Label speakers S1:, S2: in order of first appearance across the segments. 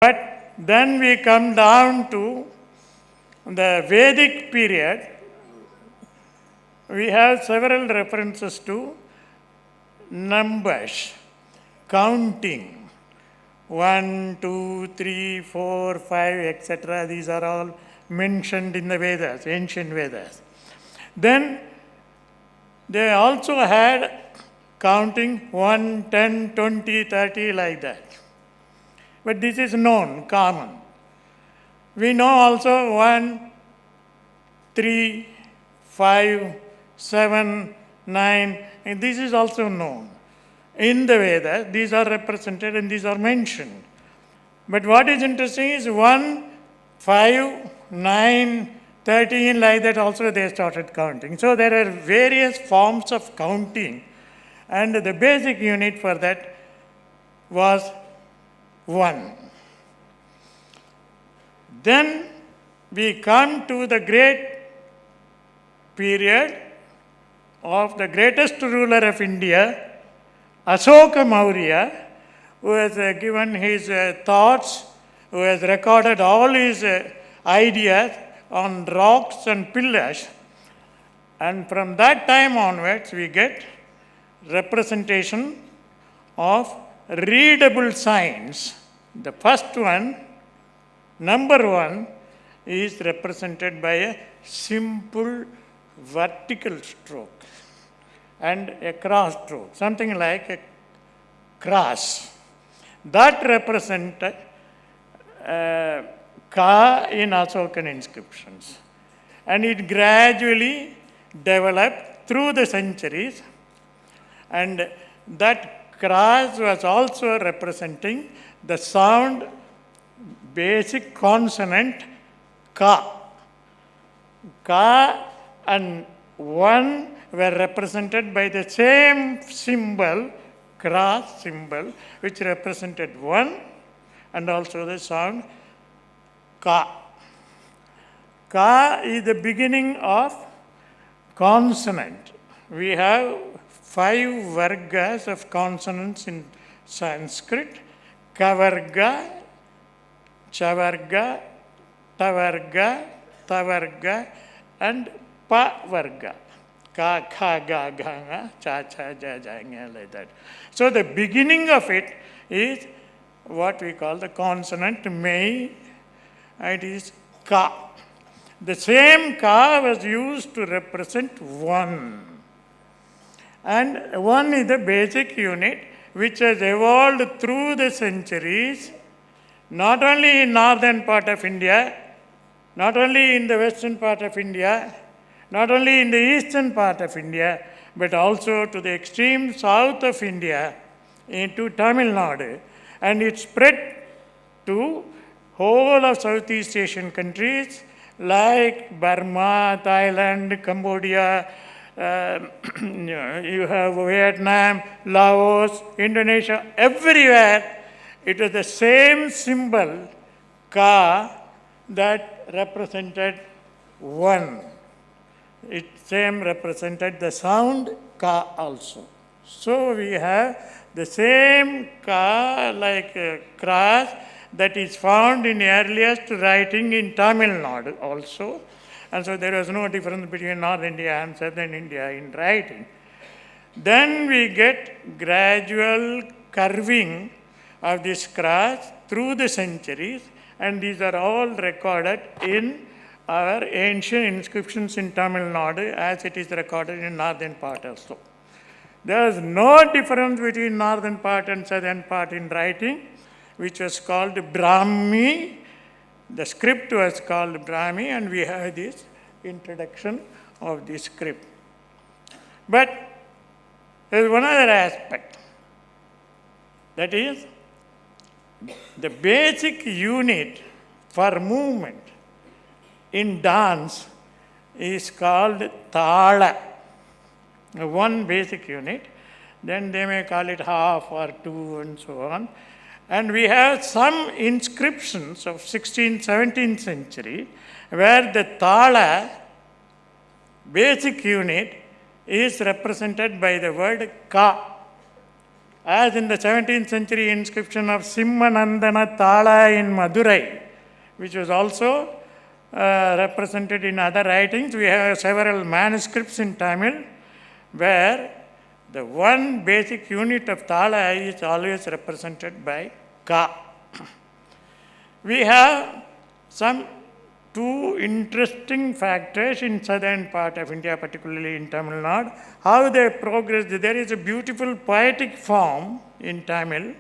S1: But then we come down to the Vedic period. We have several references to numbers, counting, 1, 2, 3, 4, 5, etc. These are all mentioned in the Vedas, ancient Vedas. Then they also had counting 1, 10, 20, 30, like that. But this is known, common. We know also 1, 3, 5, 7, 9, and this is also known. In the Vedas, these are represented and these are mentioned. But what is interesting is 1, 5, 9, 13, like that also they started counting. So there are various forms of counting, and the basic unit for that was 1. Then we come to the great period of the greatest ruler of India, Ashoka Maurya, who has given his thoughts, who has recorded all his ideas on rocks and pillars. And from that time onwards, we get representation of readable signs. The first one, number 1, is represented by a simple vertical stroke and a cross stroke, something like a cross. That represented Ka in Ashokan inscriptions. And it gradually developed through the centuries, and that cross was also representing the sound basic consonant Ka. Ka and 1 were represented by the same symbol, cross symbol, which represented 1 and also the sound Ka. Ka is the beginning of consonant. We have 5 vargas of consonants in Sanskrit: Kavarga, Chavarga, Tavarga, Tavarga, and Pavarga. Ka, Kha, Ga, Ga, Nga, Cha, Cha, Ja, Ja, Nga, like that. So the beginning of it is what we call the consonant Mei. It is Ka. The same Ka was used to represent 1. And 1 is the basic unit which has evolved through the centuries, not only in northern part of India, not only in the western part of India, not only in the eastern part of India, but also to the extreme south of India, into Tamil Nadu. And it spread to whole of Southeast Asian countries like Burma, Thailand, Cambodia, you have Vietnam, Laos, Indonesia, everywhere. It was the same symbol, Ka, that represented 1. It same represented the sound Ka also. So we have the same Ka, like a cross, that is found in earliest writing in Tamil Nadu also. And so there was no difference between North India and Southern India in writing. Then we get gradual curving of this cross through the centuries, and these are all recorded in our ancient inscriptions in Tamil Nadu as it is recorded in northern part also. There is no difference between northern part and southern part in writing, which was called Brahmi. The script was called Brahmi, and we have this introduction of this script. But there is one other aspect, that is the basic unit for movement in dance is called Tala. One basic unit, then they may call it half or 2 and so on. And we have some inscriptions of 16th, 17th century where the Tala basic unit is represented by the word Ka. as in the 17th century inscription of Simmanandana Thala in Madurai, which was also represented in other writings. We have several manuscripts in Tamil where the one basic unit of Thala is always represented by Ka. We have some two interesting factors in southern part of India, particularly in Tamil Nadu, how they progressed. There is a beautiful poetic form in Tamil,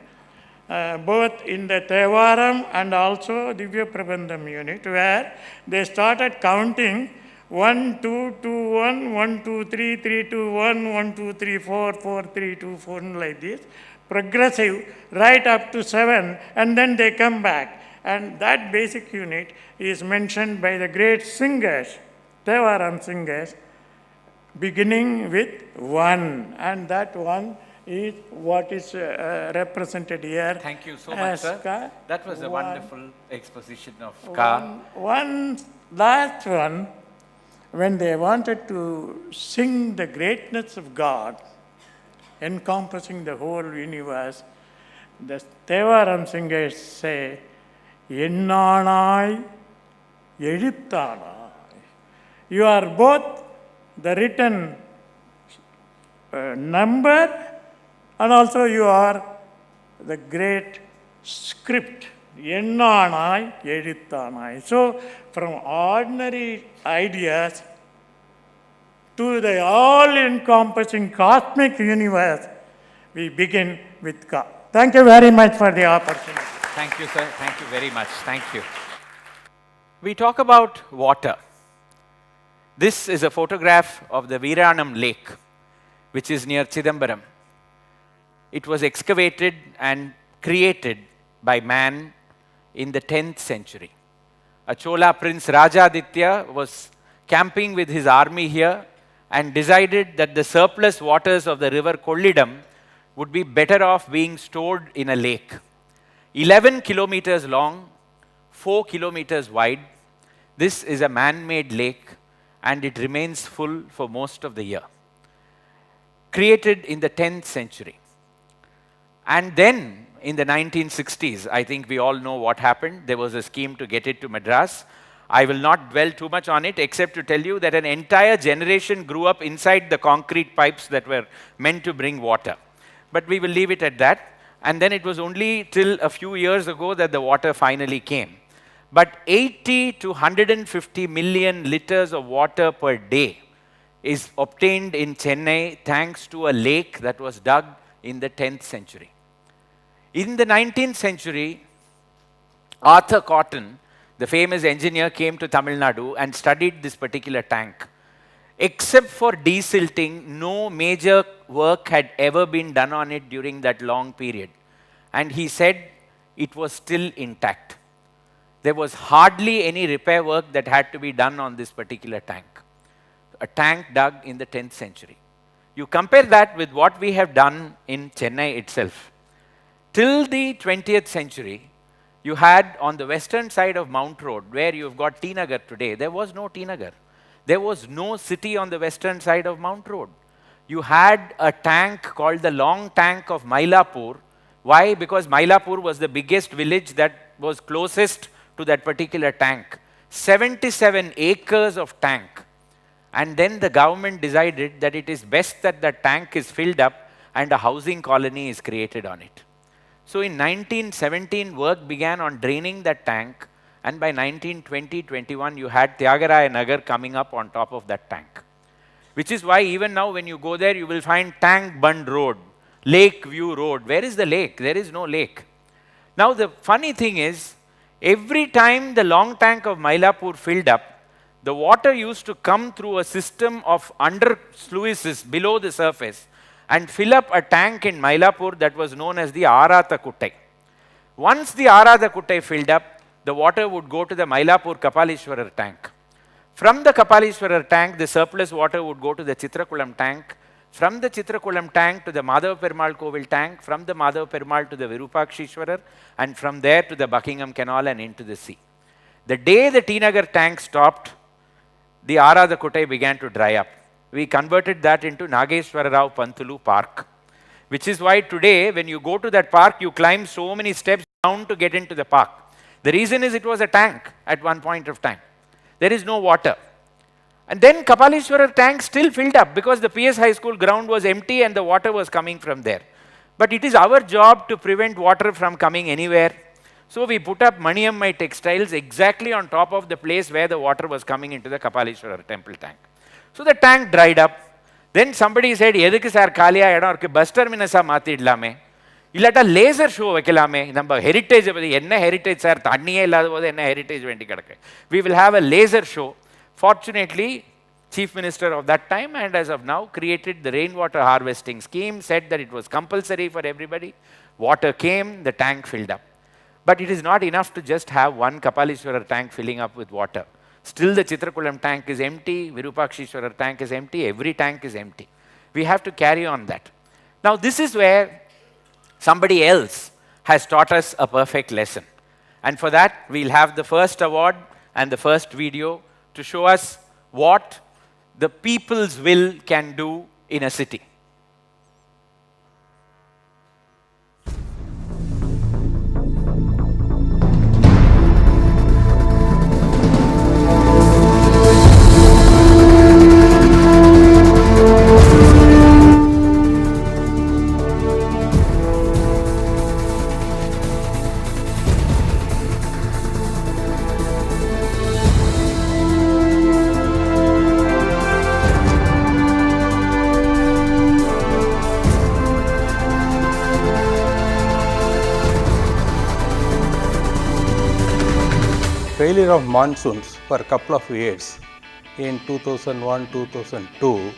S1: both in the Tevaram and also Divya Prabandham unit, where they started counting 1, 2, 2, 1, 1, 2, 3, 3, 2, 1, 1, 2, 3, 4, 4, 3, 2, 4, like this, progressive, right up to 7, and then they come back. And that basic unit is mentioned by the great singers, Tevaram singers, beginning with 1. And that 1 is what is represented here.
S2: Thank you so much, sir. Ka. That was a wonderful exposition of Ka.
S1: One last one, when they wanted to sing the greatness of God, encompassing the whole universe, the Tevaram singers say, Ennanai Eduttanai. You are both the written number and also you are the great script. Ennanai Eduttanai. So, from ordinary ideas to the all-encompassing cosmic universe, we begin with Ka. Thank you very much for the opportunity.
S2: Thank you, sir. Thank you very much. Thank you. We talk about water. This is a photograph of the Veeranam Lake, which is near Chidambaram. It was excavated and created by man in the 10th century. A Chola prince, Rajaditya, was camping with his army here and decided that the surplus waters of the river Kollidam would be better off being stored in a lake. 11 kilometers long, 4 kilometers wide. This is a man-made lake and it remains full for most of the year. Created in the 10th century. And then in the 1960s, I think we all know what happened. There was a scheme to get it to Madras. I will not dwell too much on it except to tell you that an entire generation grew up inside the concrete pipes that were meant to bring water. But we will leave it at that. And then it was only till a few years ago that the water finally came. But 80 to 150 million liters of water per day is obtained in Chennai thanks to a lake that was dug in the 10th century. In the 19th century, Arthur Cotton, the famous engineer, came to Tamil Nadu and studied this particular tank. Except for desilting, no major work had ever been done on it during that long period. And he said it was still intact. There was hardly any repair work that had to be done on this particular tank. A tank dug in the 10th century. You compare that with what we have done in Chennai itself. Till the 20th century, you had on the western side of Mount Road, where you've got TiECON today, there was no TiECON. There was no city on the western side of Mount Road. You had a tank called the Long Tank of Mylapore. Why? Because Mylapore was the biggest village that was closest to that particular tank. 77 acres of tank. And then the government decided that it is best that the tank is filled up and a housing colony is created on it. So in 1917, work began on draining that tank. And by 1920-21, you had Tyagaraja Nagar coming up on top of that tank. Which is why even now when you go there, you will find Tank Bund Road, Lake View Road. Where is the lake? There is no lake. Now the funny thing is, every time the long tank of Mylapore filled up, the water used to come through a system of under sluices below the surface and fill up a tank in Mylapore that was known as the Aratha Kuttai. Once the Aratha Kuttai filled up, the water would go to the Mylapore Kapalishwarar tank. From the Kapalishwarar tank, the surplus water would go to the Chitrakulam tank. From the Chitrakulam tank to the Madhava Perumal Kovil tank, from the Madhava Perumal to the Virupakshishwarar, and from there to the Buckingham Canal and into the sea. The day the TiNagar tank stopped, the Aratha Kuttai began to dry up. We converted that into Nageshwara Rao Pantulu Park. which is why today, when you go to that park, you climb so many steps down to get into the park. The reason is it was a tank at one point of time. There is no water. And then Kapalishwara tank still filled up because the PS High School ground was empty and the water was coming from there. But it is our job to prevent water from coming anywhere. So we put up Maniammai textiles exactly on top of the place where the water was coming into the Kapalishwara temple tank. So the tank dried up. Then somebody said, "Edukku sir kaaliya idam irukku, bus terminus ah maathidalame. Illata laser show வைக்கலாமே. நம்ம heritage பத்தி என்ன heritage sir, தண்ணியே இல்லாத போது என்ன heritage வேண்டி கிடக்கு. We will have a laser show. Fortunately, Chief Minister of that time and as of now created the rainwater harvesting scheme, said that it was compulsory for everybody. Water came, the tank filled up. But it is not enough to just have one Kapalishwara tank filling up with water. Still the Chitrakulam tank is empty, Virupakshishwara tank is empty, every tank is empty. We have to carry on that. Now this is where somebody else has taught us a perfect lesson. And for that, we'll have the first award and the first video to show us what the people's will can do in a city.
S3: Failure of monsoons for a couple of years in 2001-2002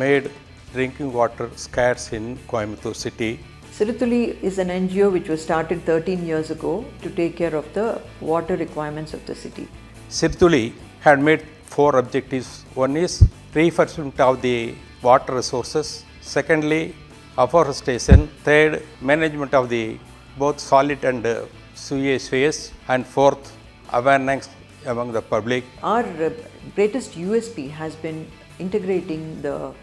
S3: made drinking water scarce in Coimbatore city.
S4: Sirutuli is an NGO which was started 13 years ago to take care of the water requirements of the city.
S3: Sirutuli had made 4 objectives. One is refurbishment of the water resources. Secondly, afforestation. Third, management of the both solid and sewage waste. And fourth, awareness among the public.
S4: Our greatest USP has been integrating the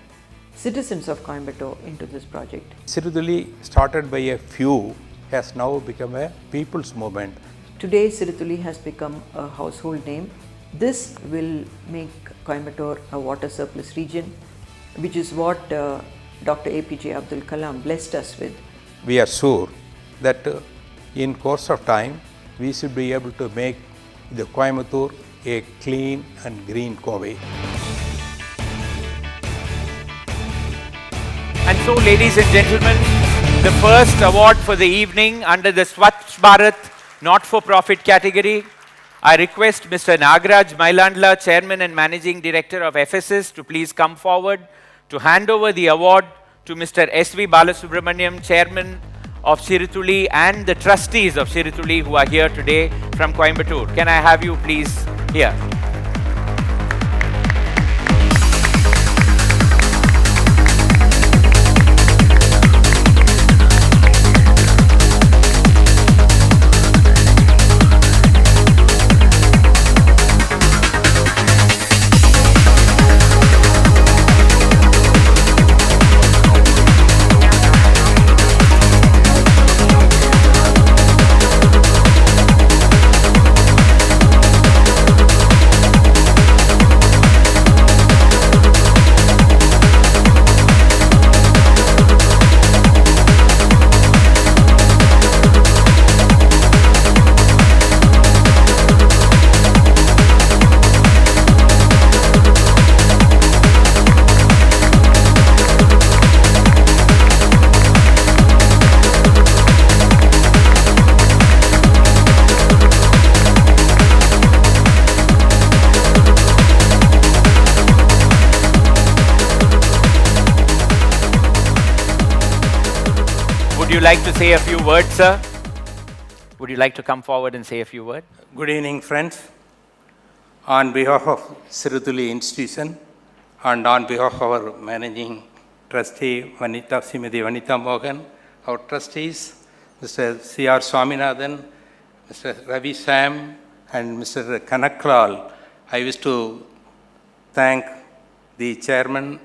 S4: citizens of Coimbatore into this project.
S3: Sirutuli, started by a few, has now become a people's movement.
S4: Today, Sirutuli has become a household name. This will make Coimbatore a water surplus region, which is what Dr. APJ Abdul Kalam blessed us with.
S3: We are sure that in course of time, we should be able to make the Coimbatore a clean and green Kobe.
S2: And so, ladies and gentlemen, the first award for the evening under the Swachh Bharat not-for-profit category, I request Mr. Nagaraj Mailandla, Chairman and Managing Director of FSS, to please come forward to hand over the award to Mr. S.V. Balasubramaniam, Chairman of Sirutuli, and the trustees of Sirutuli who are here today from Coimbatore. Can I have you please here? Would you like to say a few words, sir? Would you like to come forward and say a few words?
S3: Good evening, friends. On behalf of Sirutuli Institution and on behalf of our Managing Trustee Srimati Vanitha Mohan, our trustees, Mr. C.R. Swaminathan, Mr. Ravi Sam, and Mr. Kanaklal, I wish to thank the Chairman,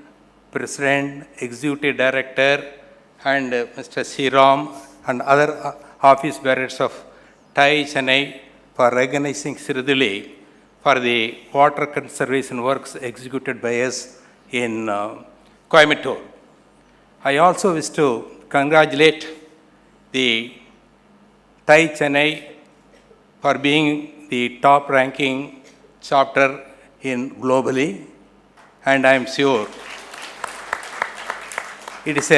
S3: President, Executive Director, and Mr. Sriram and other office bearers of TiE Chennai for recognizing Siruduli for the water conservation works executed by us in Coimbatore. I also wish to congratulate the TiE Chennai for being the top ranking chapter in globally, and I am sure it is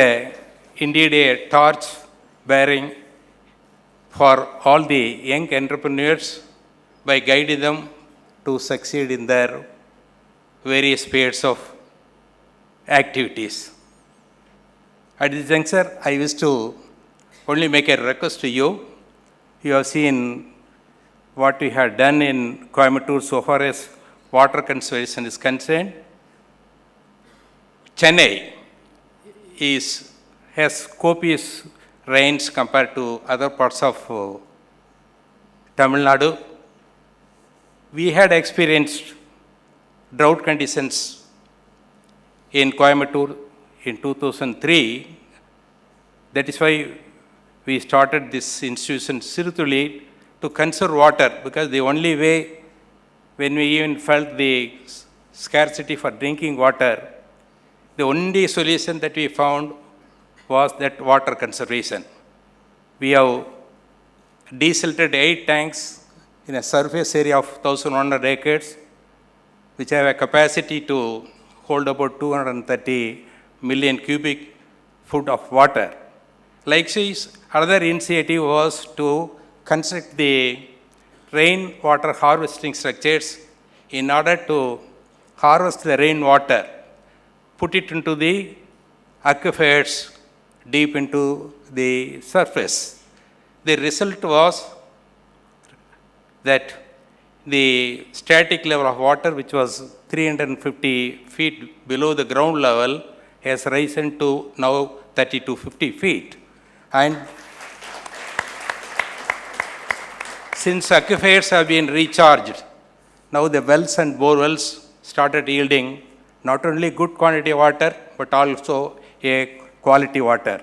S3: indeed a torch bearing for all the young entrepreneurs by guiding them to succeed in their various spheres of activities. At this juncture, I wish to only make a request to you. You have seen what we have done in Coimbatore so far as water conservation is concerned. Chennai has copious rains compared to other parts of Tamil Nadu. We had experienced drought conditions in Coimbatore in 2003. That is why we started this institution, Sirutuli, to conserve water, because the only way, when we even felt the scarcity for drinking water, the only solution that we found was that water conservation. We have desilted 8 tanks in a surface area of 1,100 acres, which have a capacity to hold about 230 million cubic foot of water. Likewise, another initiative was to construct the rainwater harvesting structures in order to harvest the rainwater, put it into the aquifers deep into the surface. The result was that the static level of water, which was 350 feet below the ground level, has risen to now 30 to 50 feet. And since aquifers have been recharged, now the wells and bore wells started yielding not only good quantity of water, but also a quality water.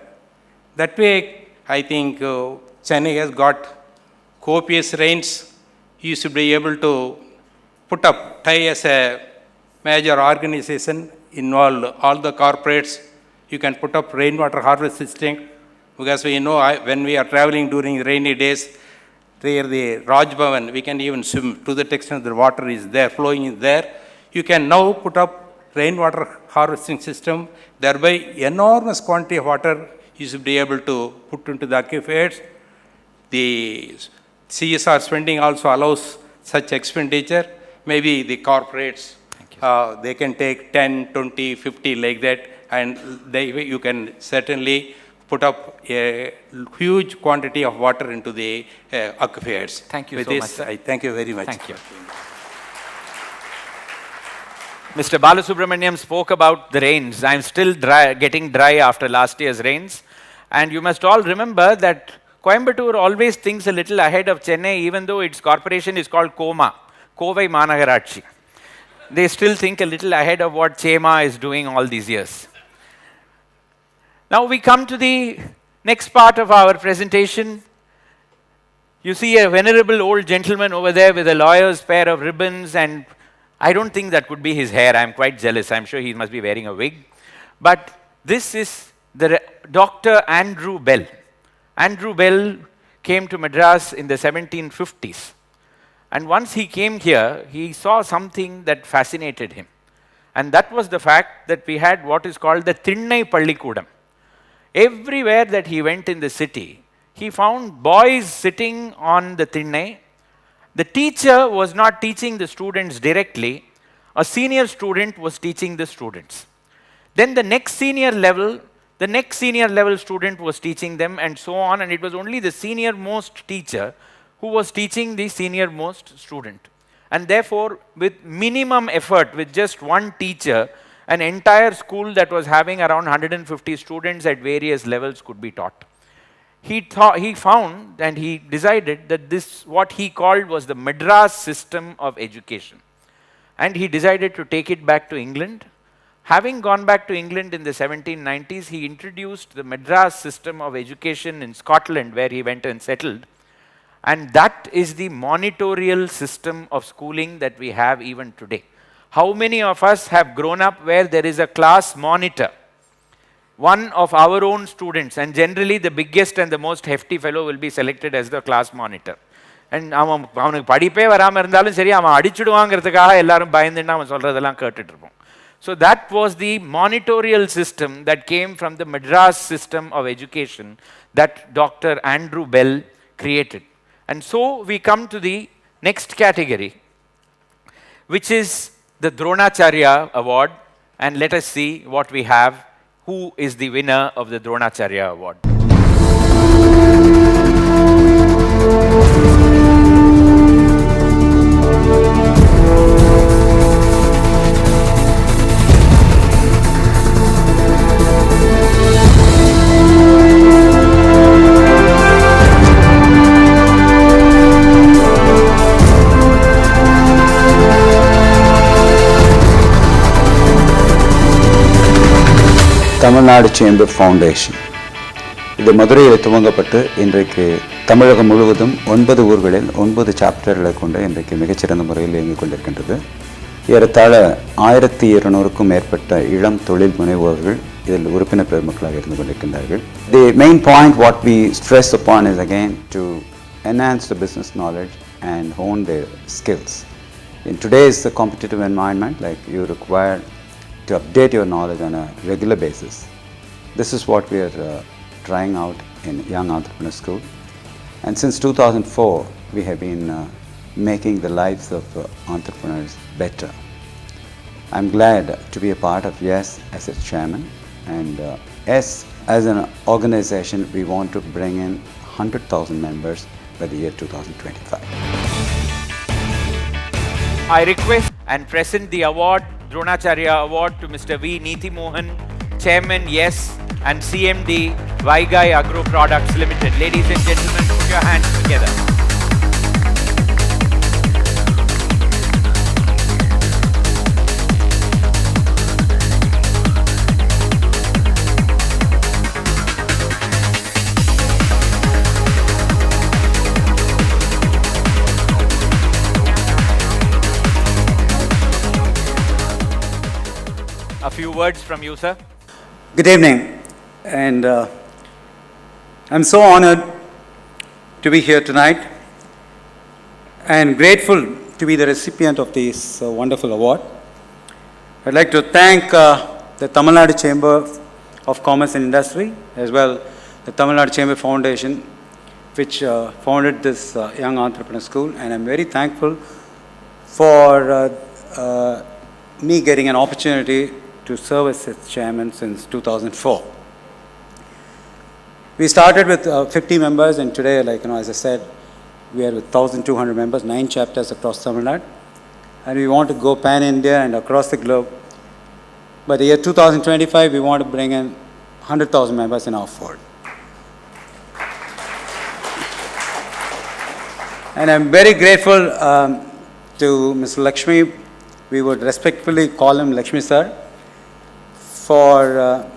S3: That way, I think Chennai has got copious rains. You should be able to put up TiE as a major organization, involve all the corporates. You can put up rainwater harvest system, because we know when we are traveling during rainy days, near the Raj Bhavan, we can even swim to the extent the water is there, flowing is there. You can now put up rainwater harvesting system, thereby enormous quantity of water you should be able to put into the aquifers. The CSR spending also allows such expenditure. Maybe the corporates, they can take 10, 20, 50 like that, and you can certainly put up a huge quantity of water into the aquifers.
S2: Thank you
S3: With
S2: so
S3: this,
S2: much, sir.
S3: I thank you very much.
S2: Thank you. Mr. Balasubramaniam spoke about the rains. I'm still getting dry after last year's rains. And you must all remember that Coimbatore always thinks a little ahead of Chennai, even though its corporation is called COMA, Kovai Managarachi. They still think a little ahead of what Chema is doing all these years. Now we come to the next part of our presentation. You see a venerable old gentleman over there with a lawyer's pair of ribbons, and I don't think that could be his hair. I'm quite jealous. I'm sure he must be wearing a wig. But this is Dr. Andrew Bell. Andrew Bell came to Madras in the 1750s. And once he came here, he saw something that fascinated him. And that was the fact that we had what is called the Thinnai Pallikudam. Everywhere that he went in the city, he found boys sitting on the Thinnai. The teacher was not teaching the students directly. A senior student was teaching the students. Then the next senior level student was teaching them, and so on. And it was only the senior most teacher who was teaching the senior most student. And therefore, with minimum effort, with just one teacher, an entire school that was having around 150 students at various levels could be taught. He found and he decided that this, what he called, was the Madras system of education. And he decided to take it back to England. Having gone back to England in the 1790s, he introduced the Madras system of education in Scotland, where he went and settled. And that is the monitorial system of schooling that we have even today. How many of us have grown up where there is a class monitor? One of our own students, and generally the biggest and the most hefty fellow will be selected as the class monitor. And அவனுக்கு படிப்பே வராமல் இருந்தாலும் சரி அவன் அடிச்சுடுவாங்கிறதுக்காக எல்லாரும் பயந்துன்னு அவன் சொல்கிறதெல்லாம் கேட்டுட்டு இருப்போம். So that was the monitorial system that came from the Madras system of education that Dr. Andrew Bell created. And so we come to the next category, which is the Dronacharya Award. And let us see what we have. Who is the winner of the Dronacharya Award?
S5: Tamil Nadu chamber foundation இது மதுரையில் துவங்கப்பட்டு இன்றைக்கு தமிழகம் முழுவதும் 9 ஊர்களில் 9 சாப்டர்களை கொண்டு இன்றைக்கு மிகச்சிறந்த முறையில் இயங்கிக் கொண்டிருக்கின்றது. ஏறத்தாழ 1200க்கும் மேற்பட்ட இளம் தொழில் முனைவோர்கள் இதில் உறுப்பினர் பெருமக்களாக இருந்து கொண்டிருக்கின்றார்கள். The main point what we stress upon is again to enhance the business knowledge and hone their skills. In today's competitive environment, like you require to update your knowledge on a regular basis. This is what we are trying out in Young Entrepreneur School. And since 2004, we have been making the lives of entrepreneurs better. I'm glad to be a part of YES as its chairman. And YES as an organization, we want to bring in 100,000 members by the year 2025.
S2: I request and present the award, Dronacharya Award, to Mr. V. Neethi Mohan, Chairman, YES, and CMD, Vaigai Agro Products Limited. Ladies and gentlemen, put your hands together. A few words from you, sir.
S6: Good evening, and I'm so honored to be here tonight and grateful to be the recipient of this wonderful award. I'd like to thank the Tamil Nadu Chamber of Commerce and Industry, as well the Tamil Nadu Chamber Foundation, which founded this Young Entrepreneur School, and I'm very thankful for me getting an opportunity to serve as its chairman since 2004. We started with 50 members, and today, as I said, we are with 1,200 members, 9 chapters across Tamil Nadu, and we want to go pan-India and across the globe. By the year 2025, we want to bring in 100,000 members in our fold. And I'm very grateful to Mr. Lakshmi. We would respectfully call him Lakshmi sir, for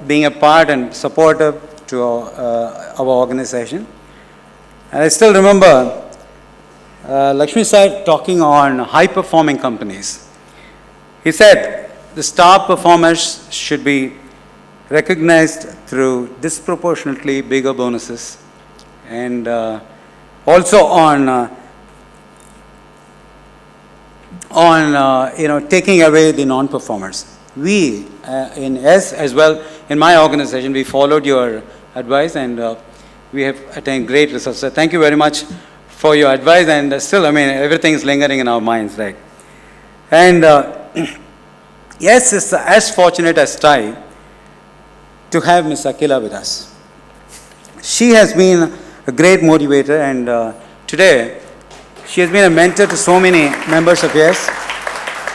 S6: being a part and supportive to our organization. And I still remember Lakshmi sir talking on high-performing companies. He said the star performers should be recognized through disproportionately bigger bonuses, and also on taking away the non-performers. We in S as well, in my organization, we followed your advice, and we have attained great results. So thank you very much for your advice, and still, everything is lingering in our minds, right? And yes, is as fortunate as TiE to have Ms. Akila with us. She has been a great motivator, and today she has been a mentor to so many members of YES.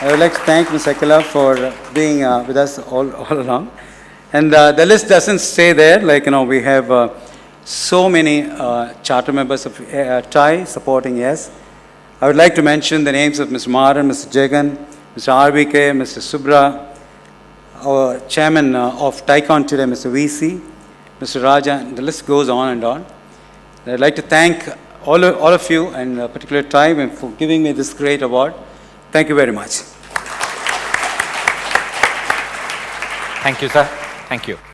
S6: I would like to thank Ms. Akila for being with us all along. And the list doesn't stay there. We have so many charter members of TiE supporting YES. I would like to mention the names of Mr. Maran, Mr. Jagan, Mr. RBK, Mr. Subra, our chairman of TiECON today, Mr. VC, Mr. Raja, and the list goes on and on. I'd like to thank all of you, and particular time, for giving me this great award. Thank you very much.
S2: Thank you, sir. Thank you.